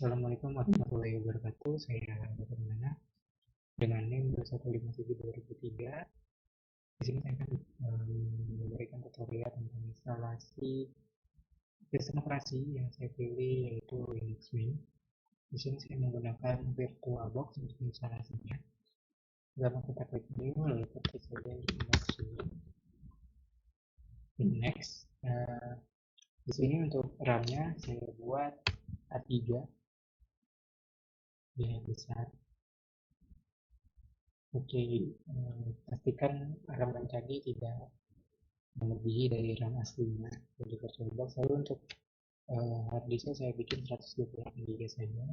Assalamualaikum warahmatullahi wabarakatuh. Saya Dr. Nana dengan NIM 2157-2003. Di sini saya akan memberikan tutorial tentang instalasi sistem operasi yang saya pilih yaitu Linux Mint. Di sini saya menggunakan VirtualBox untuk instalasinya. Pertama kita klik new, lalu ketik saja Linux Mint. Next. Di sini untuk RAM-nya saya buat A3 yang besar. Oke, pastikan RAM tadi tidak melebihi dari RAM aslinya dari VirtualBox. Lalu untuk hard disknya saya bikin 128 GB saja.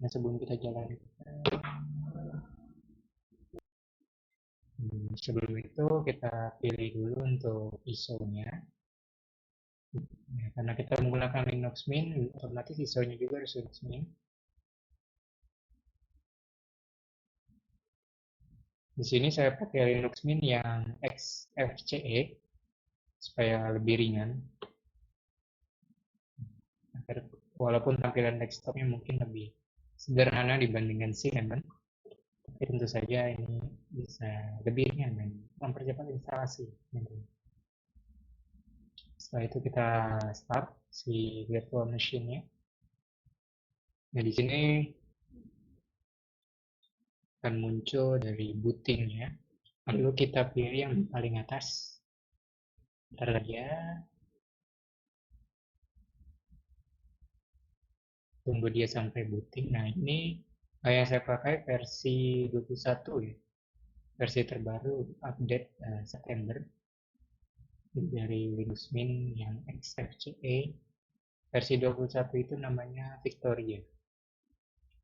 Nah, sebelum kita jalankan, sebelum itu kita pilih dulu untuk ISO-nya. Ya, karena kita menggunakan Linux Mint, otomatis ISO-nya juga harus Linux Mint. Di sini saya pakai Linux Mint yang XFCE supaya lebih ringan. Walaupun tampilan desktopnya mungkin lebih sederhana dibandingkan Cinnamon, tapi tentu saja ini bisa lebih ringan dan mempercepat instalasi. Setelah itu kita start si virtual machine-nya. Nah, di sini akan muncul dari booting-nya. Lalu kita pilih yang paling atas. Ntar aja. Tunggu dia sampai booting. Nah, ini yang saya pakai versi 21 ya. Versi terbaru update September dari Linux Mint yang XFCE. Versi 21 itu namanya Victoria.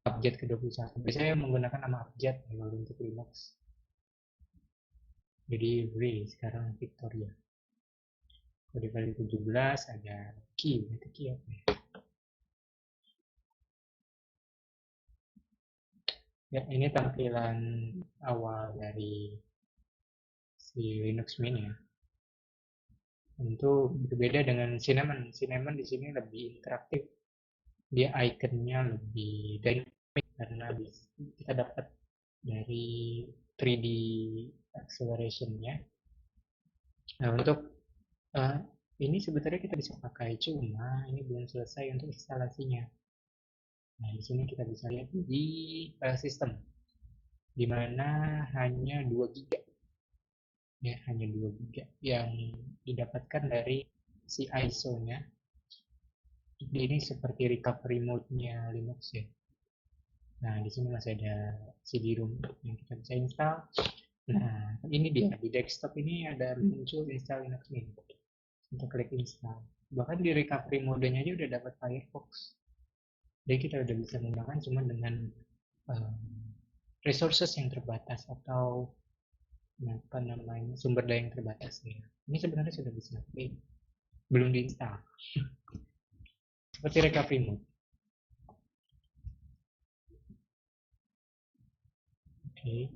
Abjad ke-21. Biasanya menggunakan nama abjad kalau untuk Linux. Jadi V sekarang Victoria. Kalau di kali 17 ada key, berarti key apa ya? Ya, ini tampilan awal dari si Linux Mint ya. Tentu berbeda dengan Cinnamon. Cinnamon di sini lebih interaktif. Dia ikonnya lebih dynamic karena kita dapat dari 3D acceleration-nya. Nah, untuk ini sebetulnya kita bisa pakai, cuma ini belum selesai untuk instalasinya. Nah, di sini kita bisa lihat di file system, di mana hanya 2 GB, ya, hanya 2 GB yang didapatkan dari si ISO-nya. Ini seperti recovery mode-nya Linux ya. Nah, di sini masih ada CD-ROM yang kita bisa install. Nah, ini dia di desktop ini ada muncul install Linux Mint. Kita klik install. Bahkan di recovery modenya aja udah dapat Firefox. Jadi kita udah bisa menggunakan cuma dengan resources yang terbatas atau apa namanya sumber daya yang terbatas ya. Ini sebenarnya sudah bisa, tapi belum diinstal. Seperti recovery mode. Oke.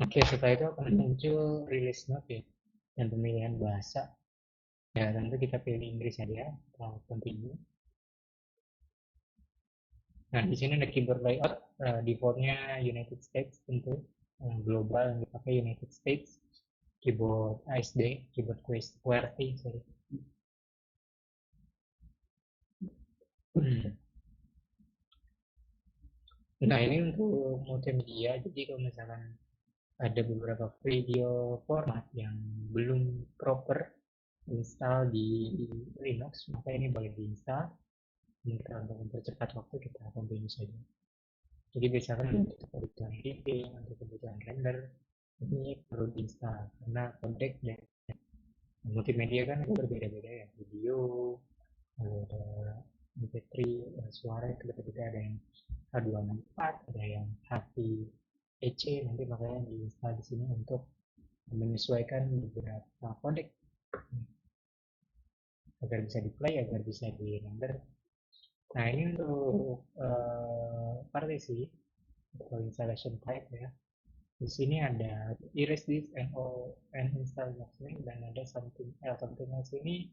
Oke, setelah itu akan muncul release note ya dan pemilihan bahasa. Ya, tentu kita pilih Inggris saja atau continue. Nah, di sini ada keyboard layout, defaultnya United States tentu, global yang dipakai United States, keyboard ASD, keyboard QWERTY, sorry. Nah, ini untuk multimedia, jadi kalau misalkan ada beberapa video format yang belum proper install di Linux, maka ini boleh diinstal. Kita untuk mempercepat waktu kita continue saja. Jadi misalkan untuk kebutuhan editing, untuk kebutuhan render, ini perlu diinstal karena codec dan multimedia kan itu berbeda-beda ya, video, ada MP3, suara itu berbeda, ada yang H264, ada yang HPEC, nanti makanya diinstal di sini untuk menyesuaikan beberapa codec agar bisa di play, agar bisa di render. Nah, ini untuk partisi atau installation type ya. Di sini ada erase this and install next dan ada something else. Something else ini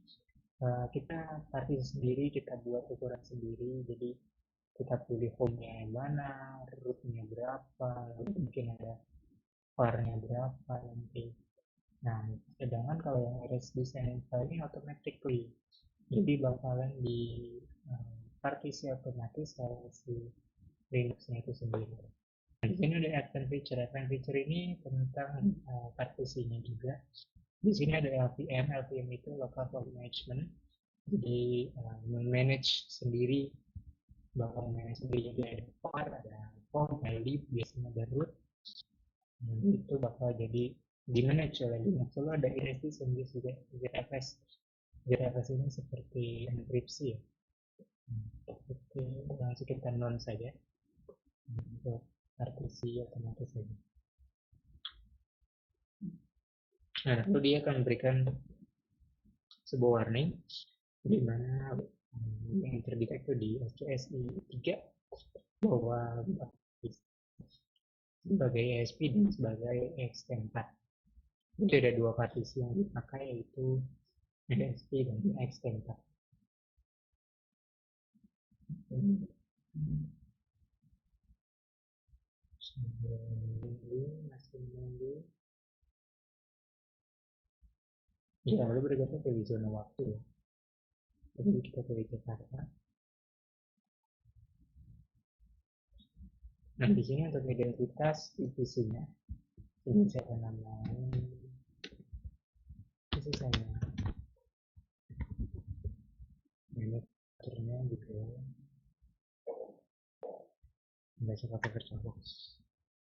Kita party sendiri, kita buat ukuran sendiri, jadi kita pilih home-nya yang mana, root-nya berapa, lalu mungkin ada var-nya berapa nanti. Nah, sedangkan kalau yang RS design file ini automatically, jadi bakalan di partisi otomatis oleh si Linux-nya itu sendiri. Nah, di sini ada advanced feature. Advanced feature ini tentang partisinya juga. Di sini ada LVM. LVM itu local file management. Jadi manage sendiri, bakal manage sendiri. Jadi ada var, ada form, ada lib, biasanya ada root. Itu bakal jadi di manage oleh Linux. Lalu ada IRC sendiri juga, ZFS. ZFS ini seperti enkripsi ya. Oke, langsung kita non saja untuk partisi otomatis saja. Nah, lalu dia akan memberikan sebuah warning di mana yang terdetek itu di SCSI 3 bahwa sebagai ESP dan sebagai X4. Jadi ada dua partisi yang dipakai, yaitu ESP dan X4. Masih menunggu. Ya, lalu berikutnya pilih zona waktu ya. Jadi kita pilih Jakarta. Nah, di sini untuk identitas divisinya, ini saya namain divisi saya. Ini akhirnya juga nggak suka pakai box.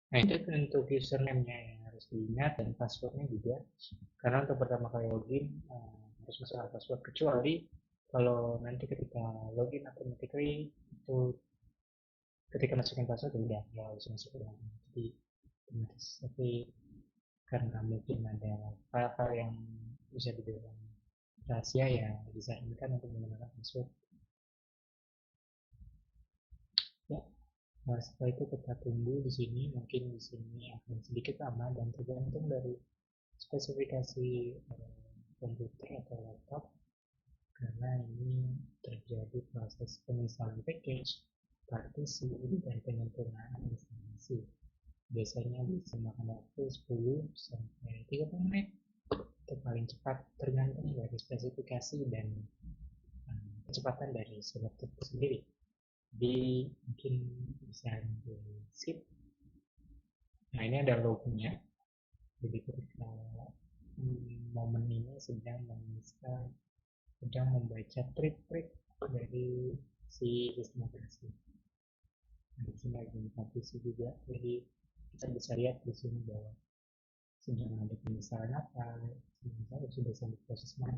Nah, itu untuk username-nya yang harus diingat dan passwordnya juga. Karena untuk pertama kali login harus masuk password, kecuali kalau nanti ketika login automatically itu ketika masukin password ya udah ya harus masuk ulang. Jadi otomatis. Tapi karena mungkin ada hal-hal yang bisa dibilang rahasia ya disarankan untuk menggunakan password. Ya, nah, setelah itu kita tunggu di sini, mungkin di sini akan sedikit lama dan tergantung dari spesifikasi komputer atau laptop, karena ini terjadi proses penginstalan package, partisi, dan penyempurnaan instalasi. Biasanya bisa makan waktu 10 sampai 30 menit, itu paling cepat tergantung dari spesifikasi dan kecepatan dari si laptop itu sendiri. Jadi mungkin bisa di skip. Nah, ini ada lognya. Jadi ketika momen ini sedang membaca trik-trik dari si sistem operasi. Di sini ada partisi juga, jadi kita bisa lihat di sini bahwa sedang ada penyesalan apa, sudah sampai proses mana.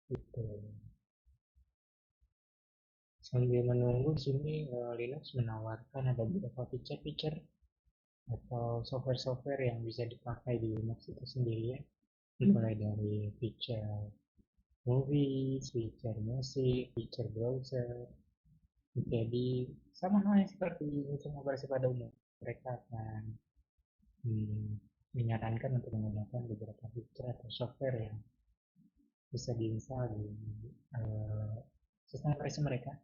Gitu. Sambil menunggu di sini Linux menawarkan ada beberapa feature-feature atau software-software yang bisa dipakai di Linux itu sendiri ya. Mulai dari feature movies, feature musik, feature browser. Jadi sama halnya seperti sistem operasi pada umum. Mereka akan menyarankan untuk menggunakan beberapa fitur atau software yang bisa diinstal di sistem operasi mereka.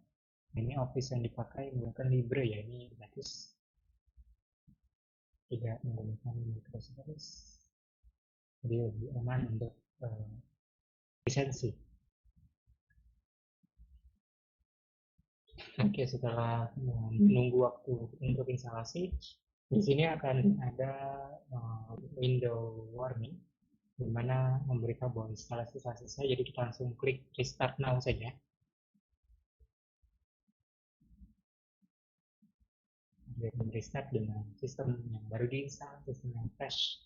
Ini Office yang dipakai menggunakan Libre ya, ini gratis, tidak menggunakan Microsoft Office, jadi lebih aman untuk lisensi. Oke, setelah menunggu waktu untuk instalasi, di sini akan ada window warning di mana memberitahu bahwa instalasi telah selesai. Jadi kita langsung klik restart now saja. Dia restart dengan sistem yang baru diinstal, sistem yang fresh.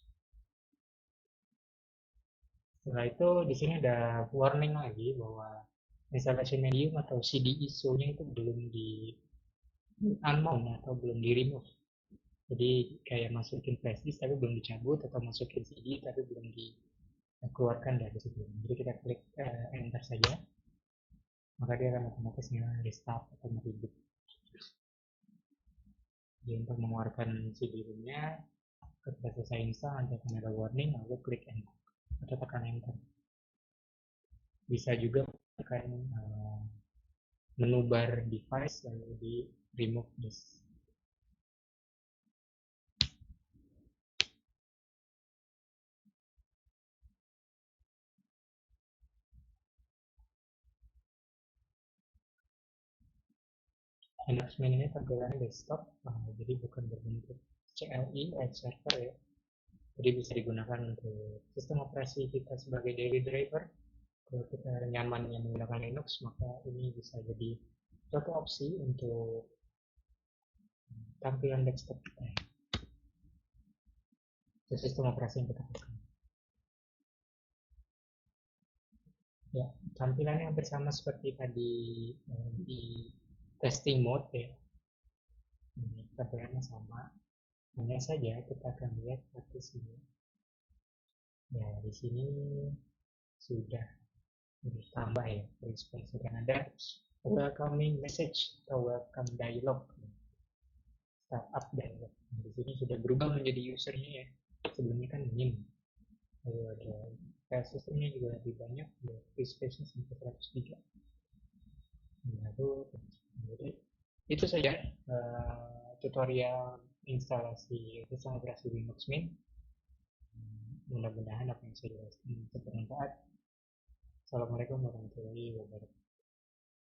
Setelah itu di sini ada warning lagi bahwa installation medium atau CD ISO-nya itu belum di unmount atau belum di remove. Jadi kayak masukin flash disk tapi belum dicabut, atau masukin CD tapi belum dikeluarkan dari situ. Jadi kita klik enter saja, maka dia akan otomatis restart atau mereboot. Jadi untuk mengeluarkan CD-nya, ketika selesai install nanti akan ada warning, lalu klik enter atau tekan enter. Bisa juga akan menu bar device lalu di remove disk. Linux Mint ini tampilannya desktop, jadi bukan berbentuk CLI, server ya. Jadi bisa digunakan untuk sistem operasi kita sebagai daily driver. Kalau kita nyaman yang menggunakan Linux, maka ini bisa jadi suatu opsi untuk tampilan desktop kita. Itu sistem operasi yang kita pakai. Ya, tampilannya hampir sama seperti tadi di testing mode ya. Ini tampilannya sama. Hanya saja kita akan lihat satu sini. Ya, di sini sudah ditambah ya, sudah ada welcoming message atau welcome dialog, startup dialog. Di sini sudah berubah menjadi usernya ya. Sebelumnya kan min. Lalu ada file sistemnya juga lebih banyak, ada free space-nya sampai 103. Lalu itu saja tutorial instalasi sistem operasi Linux Mint. Mudah-mudahan apa yang saya jelaskan bermanfaat. Assalamualaikum warahmatullahi wabarakatuh.